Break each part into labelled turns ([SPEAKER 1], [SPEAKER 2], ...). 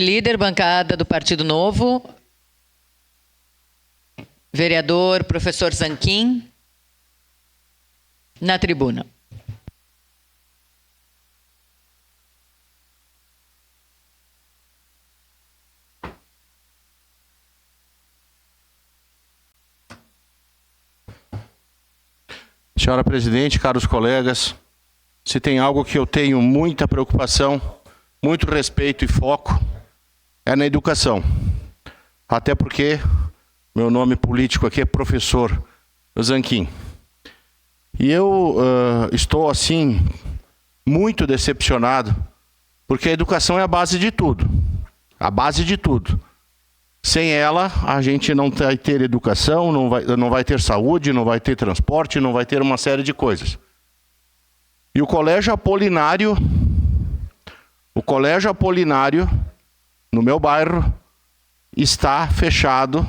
[SPEAKER 1] Líder bancada do Partido Novo, vereador professor Zanquim, na tribuna.
[SPEAKER 2] Senhora presidente, caros colegas, se tem algo que eu tenho muita preocupação, muito respeito e foco, é na educação. Até porque meu nome político aqui é professor Zanquim. E eu estou, assim, muito decepcionado, porque a educação é a base de tudo. A base de tudo. Sem ela, a gente não vai ter educação, não vai ter saúde, não vai ter transporte, não vai ter uma série de coisas. E o Colégio Apolinário, no meu bairro, está fechado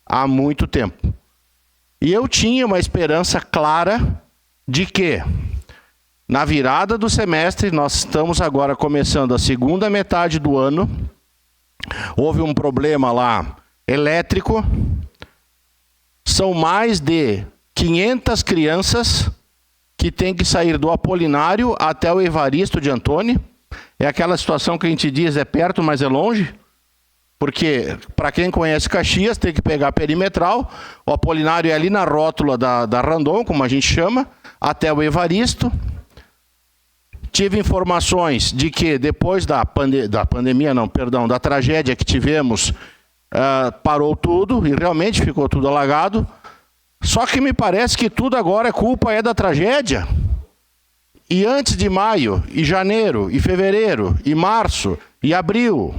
[SPEAKER 2] há muito tempo. E eu tinha uma esperança clara de que, na virada do semestre, nós estamos agora começando a segunda metade do ano, houve um problema lá elétrico, são mais de 500 crianças que têm que sair do Apolinário até o Evaristo de Antoni. É aquela situação que a gente diz, é perto, mas é longe. Porque, para quem conhece Caxias, tem que pegar a perimetral. O Apolinário é ali na rótula da Randon, como a gente chama, até o Evaristo. Tive informações de que depois da tragédia que tivemos, parou tudo e realmente ficou tudo alagado. Só que me parece que tudo agora é da tragédia. E antes de maio, e janeiro, e fevereiro, e março, e abril.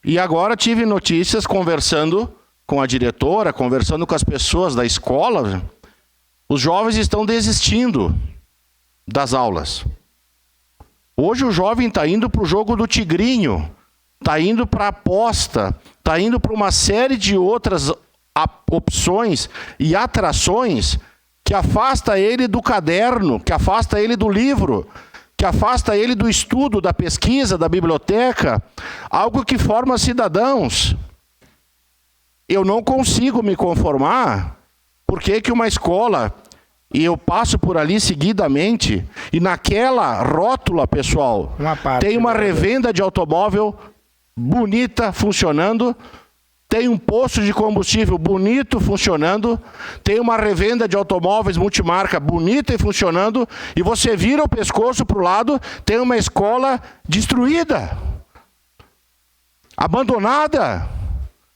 [SPEAKER 2] E agora tive notícias conversando com a diretora, conversando com as pessoas da escola. Os jovens estão desistindo das aulas. Hoje o jovem está indo para o jogo do tigrinho, está indo para a aposta, está indo para uma série de outras opções e atrações que afasta ele do caderno, que afasta ele do livro, que afasta ele do estudo, da pesquisa, da biblioteca, algo que forma cidadãos. Eu não consigo me conformar porque que uma escola, e eu passo por ali seguidamente, e naquela rótula, pessoal, tem uma revenda de automóvel bonita, funcionando, tem um posto de combustível bonito funcionando, tem uma revenda de automóveis multimarca bonita e funcionando, e você vira o pescoço para o lado, tem uma escola destruída, abandonada,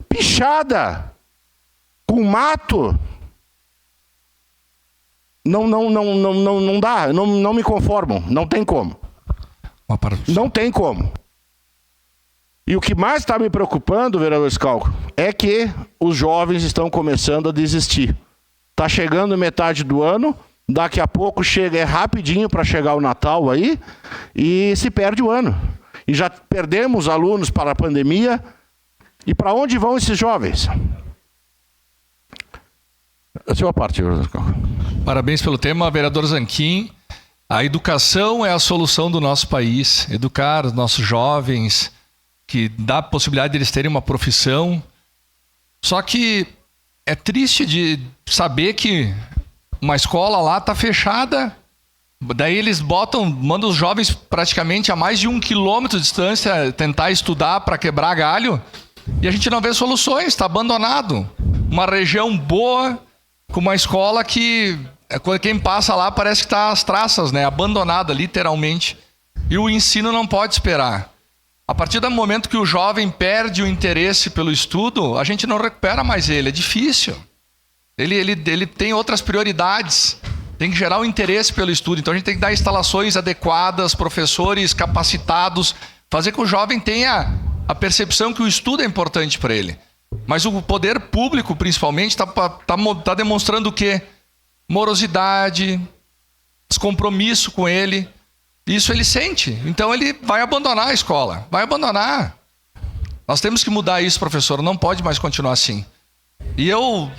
[SPEAKER 2] pichada, com mato. Não dá, não me conformo, não tem como. Não tem como. E o que mais está me preocupando, vereador Scalco, é que os jovens estão começando a desistir. Está chegando metade do ano, daqui a pouco é rapidinho para chegar o Natal aí, e se perde o ano. E já perdemos alunos para a pandemia, e para onde vão esses jovens? A sua parte, vereador Scalco.
[SPEAKER 3] Parabéns pelo tema, vereador Zanquim. A educação é a solução do nosso país. Educar os nossos jovens, que dá a possibilidade de eles terem uma profissão. Só que é triste de saber que uma escola lá está fechada, daí eles mandam os jovens praticamente a mais de 1 quilômetro de distância tentar estudar para quebrar galho, e a gente não vê soluções, está abandonado. Uma região boa, com uma escola que quem passa lá parece que está às traças, né? Abandonada, literalmente. E o ensino não pode esperar. A partir do momento que o jovem perde o interesse pelo estudo, a gente não recupera mais ele, é difícil. Ele tem outras prioridades, tem que gerar o interesse pelo estudo. Então a gente tem que dar instalações adequadas, professores capacitados, fazer com que o jovem tenha a percepção que o estudo é importante para ele. Mas o poder público, principalmente, está demonstrando o quê? Morosidade, descompromisso com ele. Isso ele sente. Então ele vai abandonar a escola. Vai abandonar. Nós temos que mudar isso, professor. Não pode mais continuar assim. E eu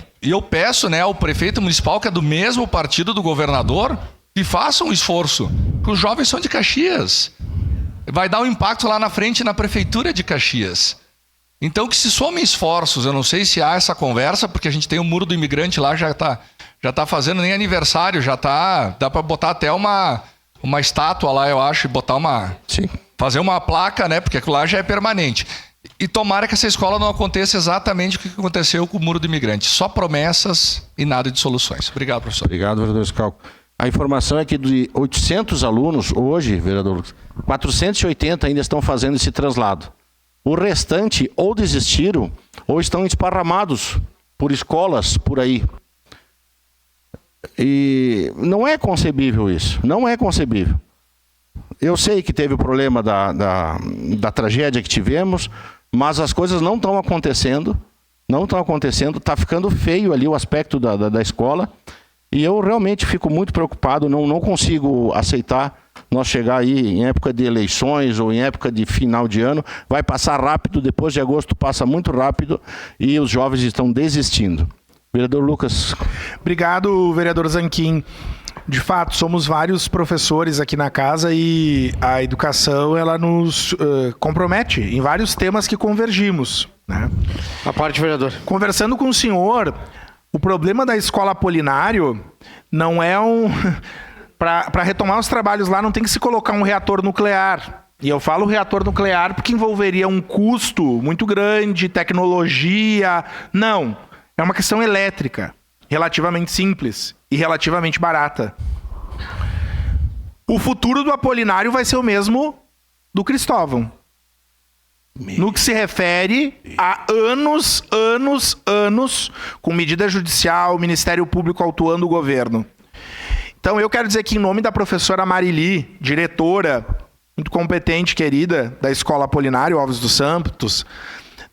[SPEAKER 3] peço, né, ao prefeito municipal, que é do mesmo partido do governador, que faça um esforço. Porque os jovens são de Caxias. vai dar um impacto lá na frente na Prefeitura de Caxias. Então que se somem esforços, eu não sei se há essa conversa, porque a gente tem o Muro do Imigrante lá, já tá fazendo nem aniversário, dá para botar até uma estátua lá, eu acho, e botar
[SPEAKER 2] Sim.
[SPEAKER 3] fazer uma placa, né, porque aquilo lá já é permanente. E tomara que essa escola não aconteça exatamente o que aconteceu com o Muro do Imigrante, só promessas e nada de soluções. Obrigado, professor.
[SPEAKER 2] Obrigado, vereador Scalco. A informação é que de 800 alunos, hoje, vereador Lucas, 480 ainda estão fazendo esse translado. O restante ou desistiram ou estão esparramados por escolas por aí. E não é concebível isso, não é concebível. Eu sei que teve o problema da tragédia que tivemos, mas as coisas não estão acontecendo, está ficando feio ali o aspecto da escola. E eu realmente fico muito preocupado, não consigo aceitar nós chegar aí em época de eleições ou em época de final de ano. Vai passar rápido, depois de agosto passa muito rápido e os jovens estão desistindo. Vereador Lucas.
[SPEAKER 4] Obrigado, vereador Zanquim. De fato, somos vários professores aqui na casa e a educação ela nos compromete em vários temas que convergimos, né?
[SPEAKER 5] A parte, vereador.
[SPEAKER 4] Conversando com o senhor, o problema da escola Apolinário não é para retomar os trabalhos lá, não tem que se colocar um reator nuclear. E eu falo reator nuclear porque envolveria um custo muito grande, tecnologia. Não. É uma questão elétrica, relativamente simples e relativamente barata. O futuro do Apolinário vai ser o mesmo do Cristóvão. No que se refere a anos, com medida judicial, Ministério Público autuando o governo. Então eu quero dizer que em nome da professora Marili, diretora, muito competente, querida, da Escola Apolinário Alves dos Santos,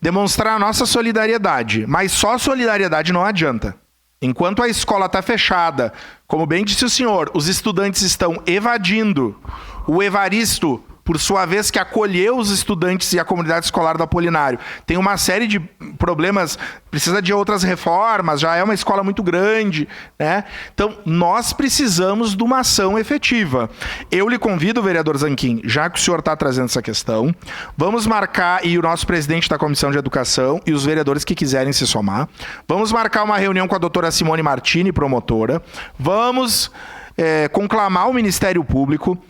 [SPEAKER 4] demonstrar a nossa solidariedade. Mas só solidariedade não adianta. Enquanto a escola está fechada, como bem disse o senhor, os estudantes estão evadindo. O Evaristo, por sua vez, que acolheu os estudantes e a comunidade escolar do Apolinário, tem uma série de problemas, precisa de outras reformas, já é uma escola muito grande, né? Então, nós precisamos de uma ação efetiva. Eu lhe convido, vereador Zanquim, já que o senhor está trazendo essa questão, vamos marcar, e o nosso presidente da Comissão de Educação e os vereadores que quiserem se somar, vamos marcar uma reunião com a doutora Simone Martini, promotora, vamos conclamar o Ministério Público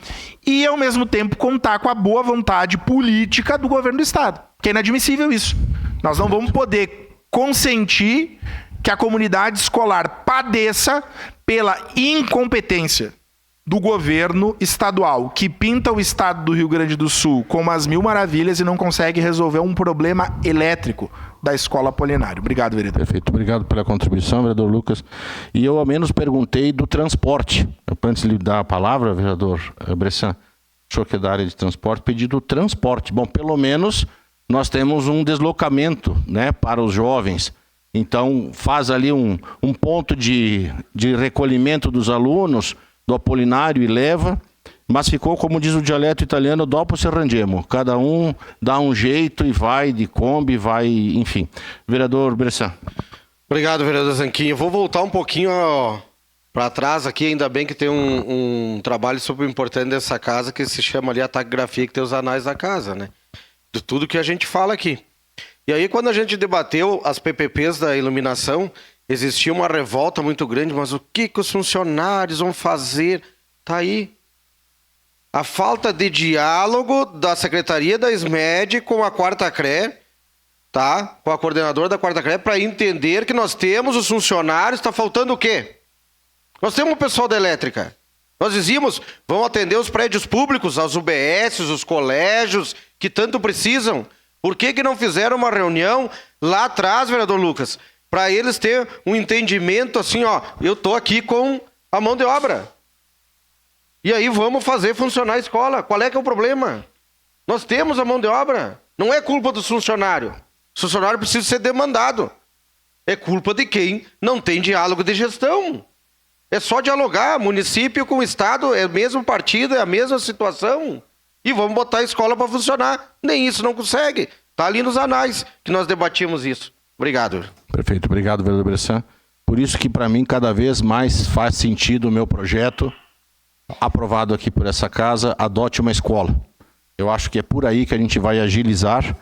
[SPEAKER 4] e, ao mesmo tempo, contar com a boa vontade política do governo do Estado. Que é inadmissível isso. Nós não vamos poder consentir que a comunidade escolar padeça pela incompetência do governo estadual, que pinta o estado do Rio Grande do Sul como as mil maravilhas e não consegue resolver um problema elétrico da escola Apolinário. Obrigado, vereador.
[SPEAKER 2] Perfeito, obrigado pela contribuição, vereador Lucas. E eu ao menos perguntei do transporte. Antes de lhe dar a palavra, vereador Bressan, o senhor que é da área de transporte, pedi do transporte. Bom, pelo menos nós temos um deslocamento, né, para os jovens. Então faz ali um ponto de recolhimento dos alunos do Apolinário e leva, mas ficou, como diz o dialeto italiano, dopo se arrangiamo. Cada um dá um jeito e vai de Kombi, vai, enfim. Vereador Bressan.
[SPEAKER 5] Obrigado, vereador Zanquim. Eu vou voltar um pouquinho para trás aqui, ainda bem que tem um trabalho super importante dessa casa que se chama ali a taquigrafia, que tem os anais da casa, né? De tudo que a gente fala aqui. E aí, quando a gente debateu as PPPs da iluminação, existia uma revolta muito grande, mas o que os funcionários vão fazer? Tá aí. A falta de diálogo da Secretaria da SMED com a Quarta CRE, tá? Com a coordenadora da Quarta CRE, para entender que nós temos os funcionários, está faltando o quê? Nós temos o pessoal da elétrica. Nós dizíamos, vão atender os prédios públicos, as UBS, os colégios, que tanto precisam. Por que não fizeram uma reunião lá atrás, vereador Lucas? Para eles ter um entendimento assim, ó, eu tô aqui com a mão de obra. E aí vamos fazer funcionar a escola. Qual é que é o problema? Nós temos a mão de obra. Não é culpa dos funcionários. O funcionário precisa ser demandado. É culpa de quem não tem diálogo de gestão. É só dialogar, município com o Estado, é o mesmo partido, é a mesma situação. E vamos botar a escola para funcionar. Nem isso não consegue. Está ali nos anais que nós debatimos isso. Obrigado.
[SPEAKER 2] Perfeito, obrigado, vereador Bressan. Por isso que para mim cada vez mais faz sentido o meu projeto, aprovado aqui por essa casa, adote uma escola. Eu acho que é por aí que a gente vai agilizar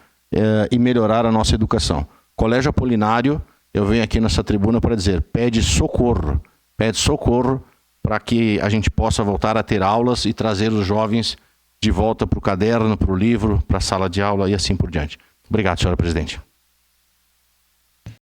[SPEAKER 2] e melhorar a nossa educação. Colégio Apolinário, eu venho aqui nessa tribuna para dizer, pede socorro para que a gente possa voltar a ter aulas e trazer os jovens de volta para o caderno, para o livro, para a sala de aula e assim por diante. Obrigado, senhora presidente.